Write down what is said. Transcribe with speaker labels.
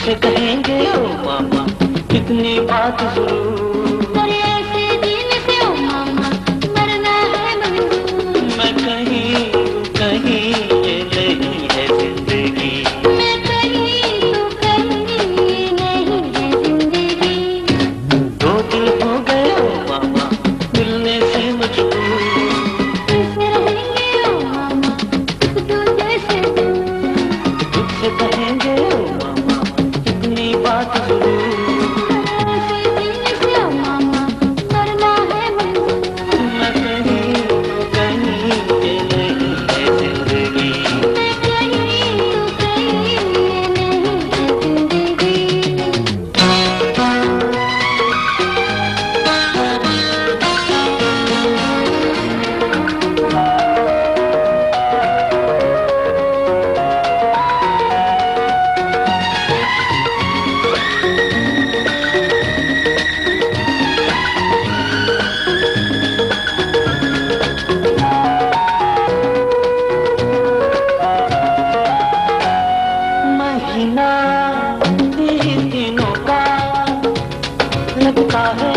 Speaker 1: तुझसे कहेंगे ओ मामा कितनी बात जरूर।
Speaker 2: ऐसे दिन से ओ मामा मरना है मंजूर।
Speaker 1: मैं कहीं तू कहीं ये नहीं है जिंदगी।
Speaker 2: मैं कहीं तू कहीं ये नहीं है जिंदगी।
Speaker 1: दो दिल हो गए ओ मामा मिलने से मजबूर।
Speaker 2: कैसे रहेंगे ओ मामा एक दूसरे से दूर।
Speaker 1: तुझसे कहेंगे ओ मामा कितनी बात जरूर।
Speaker 2: ऐसे दिन से ओ मामा मरना है मंजूर।
Speaker 1: मैं कहीं तू कहीं ये नहीं है जिंदगी।
Speaker 2: मैं कहीं तू कहीं ये नहीं है जिंदगी।
Speaker 1: महीना 20 दिनों का लगता है